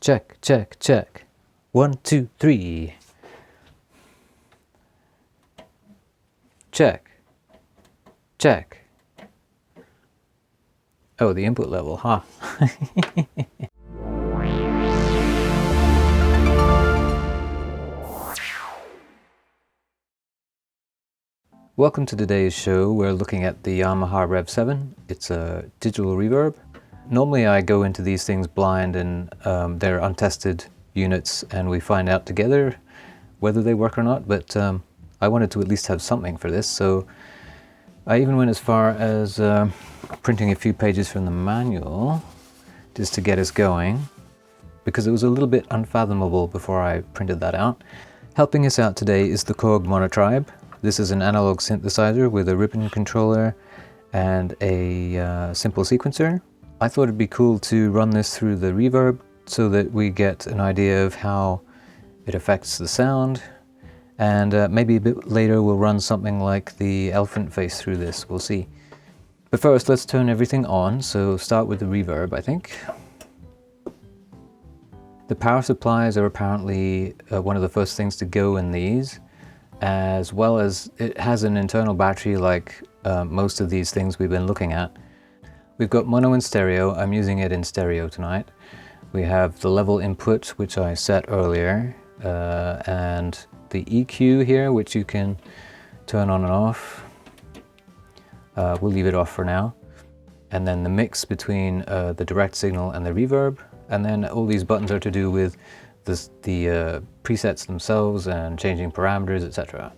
Check, check, check. 1, 2, 3. Check. Check. Oh, the input level, huh? Welcome to today's show. We're looking at the Yamaha Rev-7. It's a digital reverb. Normally I go into these things blind and they're untested units and we find out together whether they work or not, but I wanted to at least have something for this, so I even went as far as printing a few pages from the manual just to get us going, because it was a little bit unfathomable before I printed that out. Helping us out today is the Korg Monotribe. This is an analog synthesizer with a ribbon controller and a simple sequencer. I thought it'd be cool to run this through the reverb so that we get an idea of how it affects the sound, and maybe a bit later we'll run something like the elephant face through this, we'll see. But first let's turn everything on, so start with the reverb I think. The power supplies are apparently one of the first things to go in these, as well as it has an internal battery like most of these things we've been looking at. We've got mono and stereo. I'm using it in stereo tonight. We have the level input, which I set earlier, and the EQ here, which you can turn on and off. We'll leave it off for now. And then the mix between the direct signal and the reverb. And then all these buttons are to do with the presets themselves and changing parameters, etc.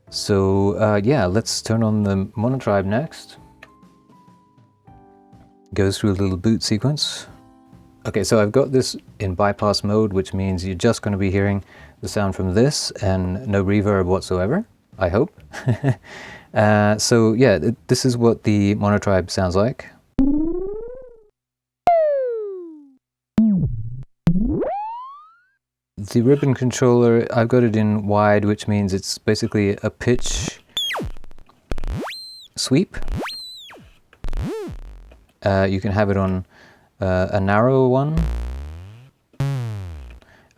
So yeah, let's turn on the Monotribe next. Goes through a little boot sequence. Okay, so I've got this in bypass mode, which means you're just going to be hearing the sound from this and no reverb whatsoever, I hope. So yeah, this is what the Monotribe sounds like. The ribbon controller, I've got it in wide, which means it's basically a pitch sweep. You can have it on a narrow one.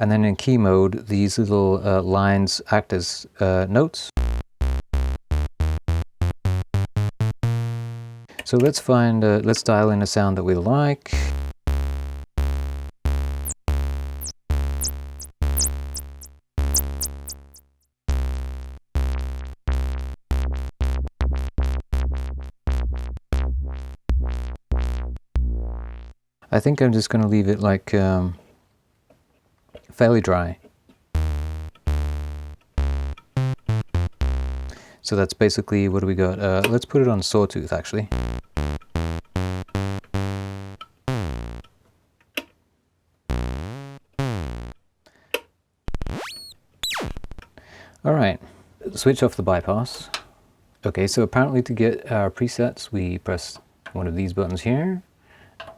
And then in key mode, these little lines act as notes. So let's dial in a sound that we like. I think I'm just going to leave it like fairly dry. So that's basically, what do we got? Let's put it on sawtooth actually. Alright, switch off the bypass. Okay, so apparently to get our presets we press one of these buttons here,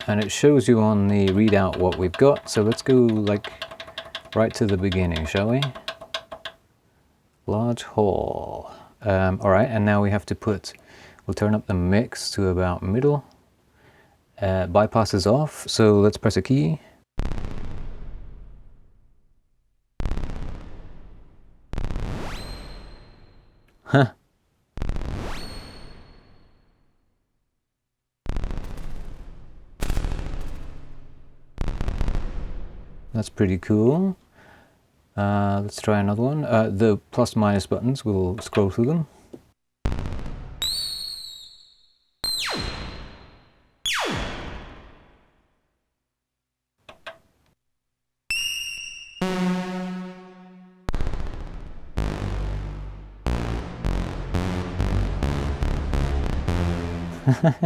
and it shows you on the readout what we've got. So let's go like right to the beginning, shall we? Large hall. Alright, and now we have to we'll turn up the mix to about middle. Bypass is off, so let's press a key. Huh. That's pretty cool. Let's try another one. The plus minus buttons, we'll scroll through them.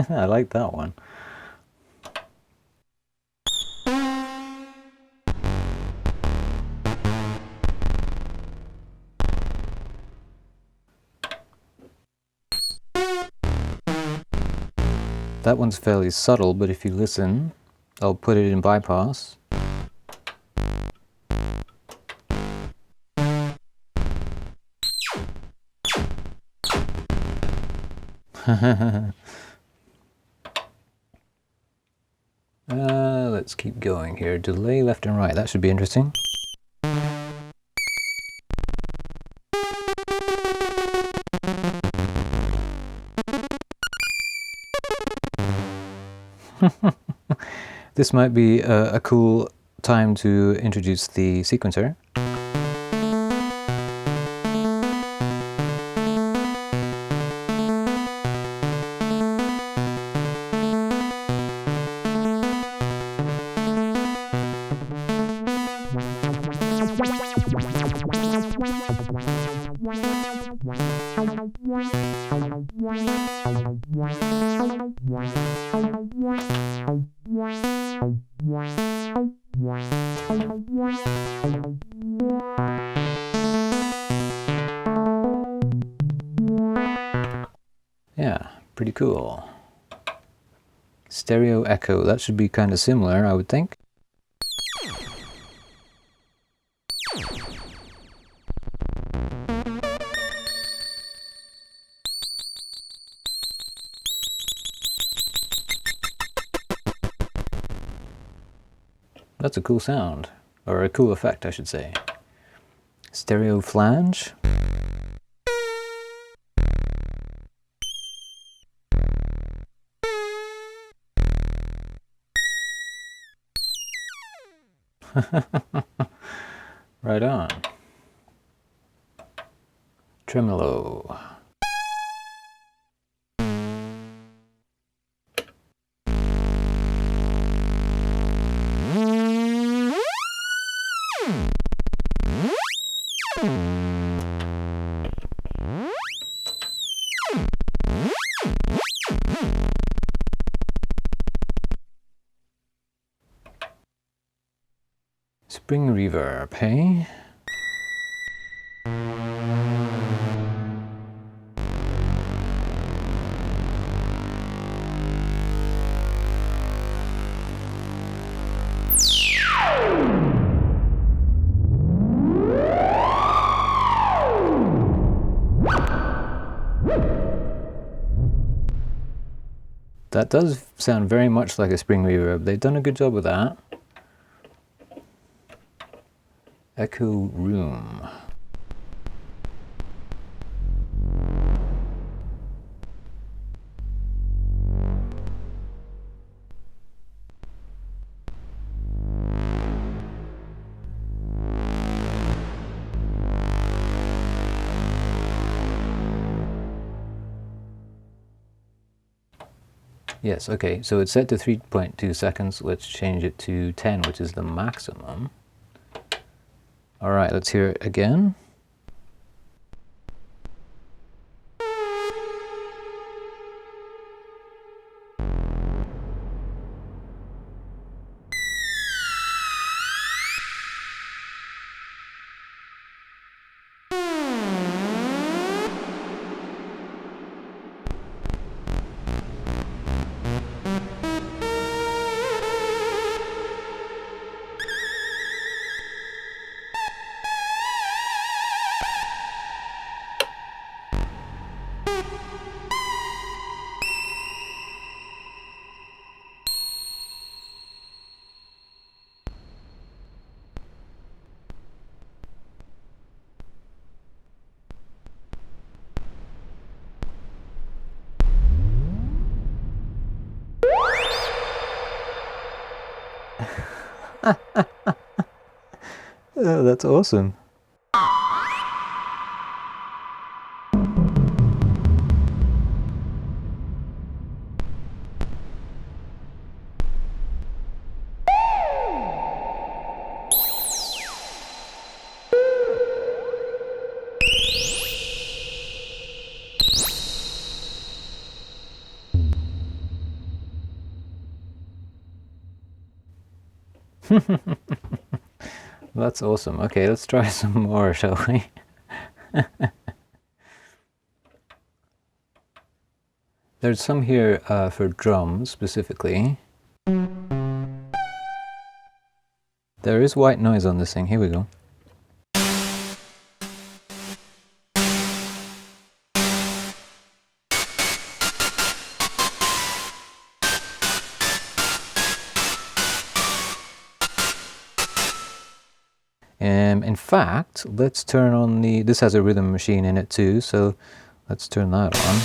I like that one. That one's fairly subtle, but if you listen, I'll put it in bypass. let's keep going here. Delay left and right, that should be interesting. This might be a cool time to introduce the sequencer. Yeah, pretty cool. Stereo echo, that should be kind of similar, I would think. That's a cool sound, or a cool effect, I should say. Stereo flange. Right on. Tremolo. Spring reverb, hey? That does sound very much like a spring reverb. They've done a good job with that. Echo room. Yes, okay, so it's set to 3.2 seconds. Let's change it to 10, which is the maximum. All right, let's hear it again. Oh, that's awesome. That's awesome. Okay, let's try some more, shall we? There's some here for drums specifically. There is white noise on this thing. Here we go. In fact, let's turn on the, this has a rhythm machine in it too, so let's turn that on.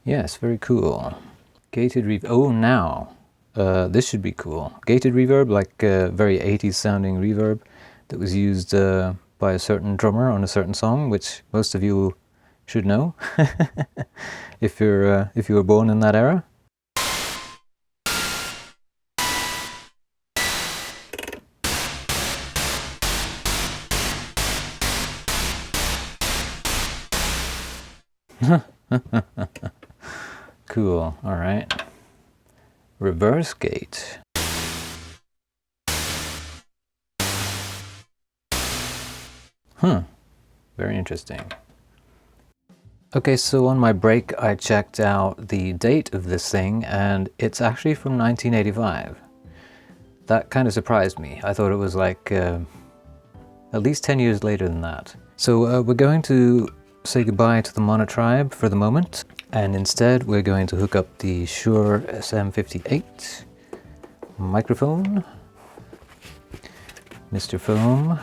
Yes, very cool. Gated reverb. Oh, now this should be cool. Gated reverb, like very 80s sounding reverb that was used by a certain drummer on a certain song, which most of you should know if you were born in that era. Cool. All right. Reverse gate. Very interesting. Okay, so on my break I checked out the date of this thing, and it's actually from 1985. That kind of surprised me. I thought it was like at least 10 years later than that. So we're going to say goodbye to the Monotribe for the moment, and instead we're going to hook up the Shure SM58 microphone. Mr. Foam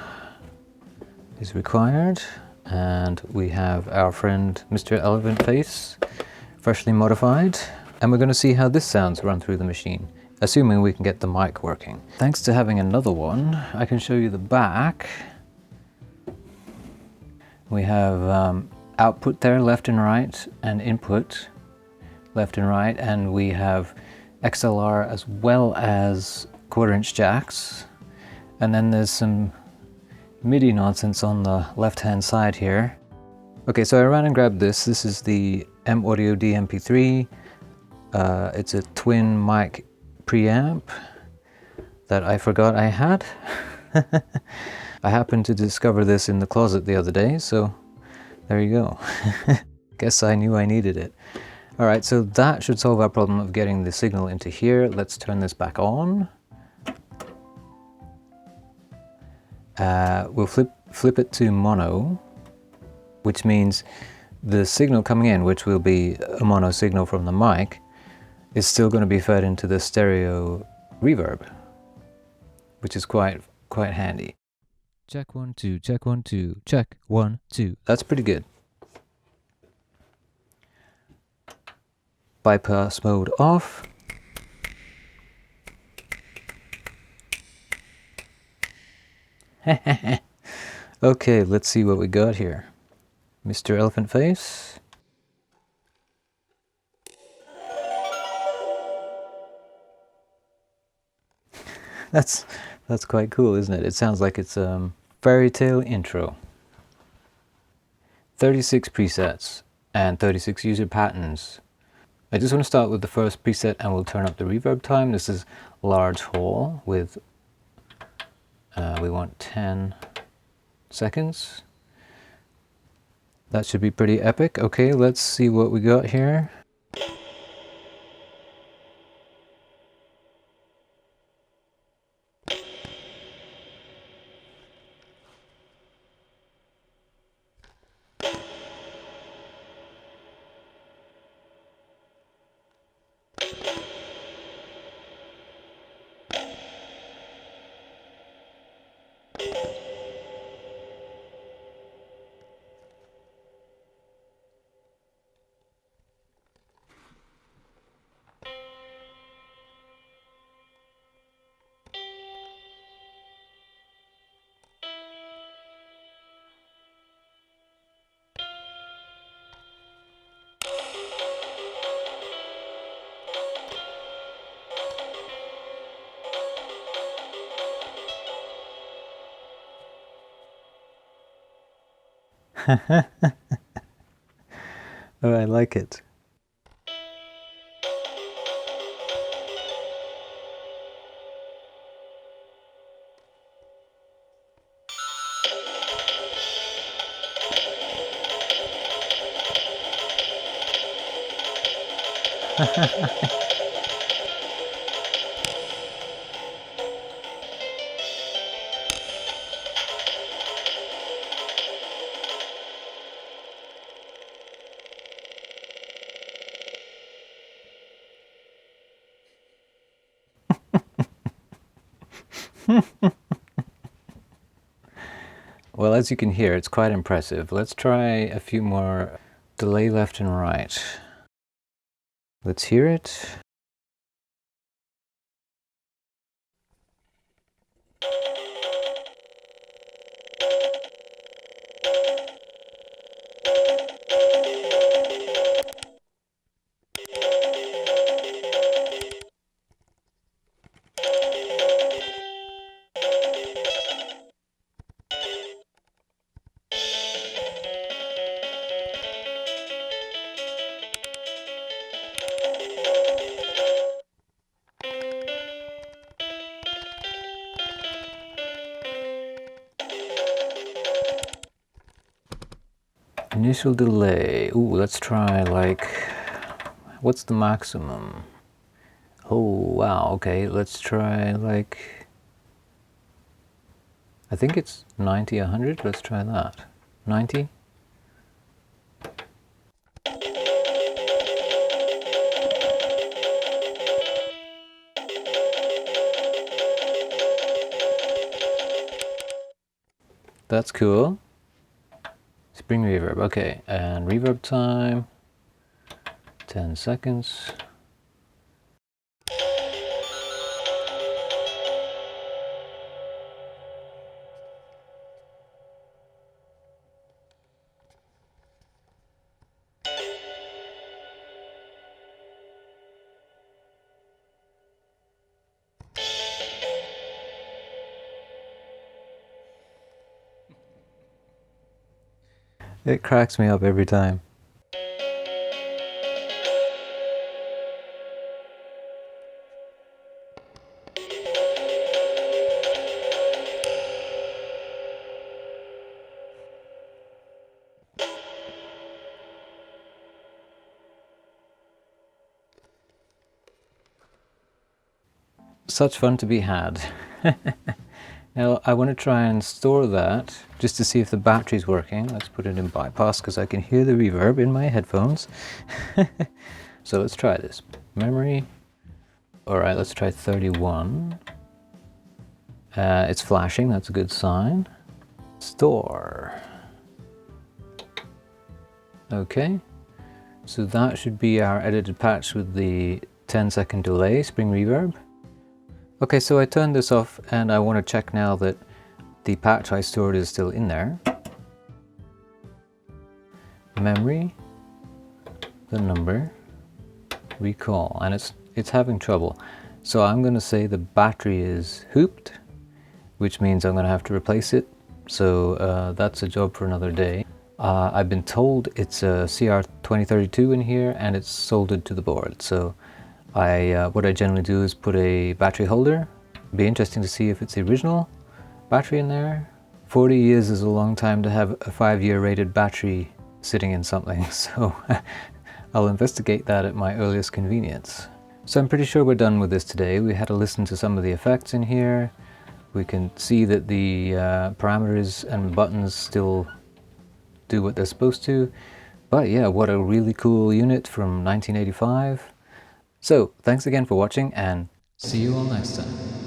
is required, and we have our friend Mr. Elephant Face, freshly modified, and we're going to see how this sounds run through the machine, assuming we can get the mic working. Thanks to having another one, I can show you the back. We have output there left and right, and input left and right, and we have XLR as well as 1/4" jacks, and then there's some MIDI nonsense on the left hand side here. Okay, so I ran and grabbed this. This is the M Audio DMP3. It's a twin mic preamp that I forgot I had. I happened to discover this in the closet the other day, so there you go. Guess I knew I needed it. Alright, so that should solve our problem of getting the signal into here. Let's turn this back on. We'll flip it to mono, which means the signal coming in, which will be a mono signal from the mic, is still going to be fed into the stereo reverb, which is quite handy. Check 1 2, check 1 2, check 1 2. That's pretty good. Bypass mode off. Okay, let's see what we got here. Mr. Elephant Face. That's quite cool, isn't it? It sounds like it's fairy tale intro. 36 presets and 36 user patterns. I just want to start with the first preset, and we'll turn up the reverb time. This is large hall with we want 10 seconds. That should be pretty epic. Okay, let's see what we got here. Oh, I like it. Well, as you can hear, it's quite impressive. Let's try a few more delay left and right. Let's hear it. Initial delay. Ooh, let's try like, what's the maximum? Oh, wow, okay, let's try like, I think it's 90, 100, let's try that. 90? That's cool. Spring reverb, okay, and reverb time, 10 seconds. It cracks me up every time. Such fun to be had. Now I want to try and store that just to see if the battery's working. Let's put it in bypass because I can hear the reverb in my headphones. So let's try this. Memory. Alright, let's try 31. It's flashing, that's a good sign. Store. Okay, so that should be our edited patch with the 10-second delay, spring reverb. Okay, so I turned this off and I want to check now that the patch I stored is still in there. Memory, the number, recall, and it's having trouble. So I'm going to say the battery is hooped, which means I'm going to have to replace it. So that's a job for another day. I've been told it's a CR2032 in here and it's soldered to the board. So what I generally do is put a battery holder. It'd be interesting to see if it's the original battery in there. 40 years is a long time to have a 5-year rated battery sitting in something, so I'll investigate that at my earliest convenience. So I'm pretty sure we're done with this today. We had to listen to some of the effects in here. We can see that the parameters and buttons still do what they're supposed to. But yeah, what a really cool unit from 1985. So thanks again for watching and see you all next time.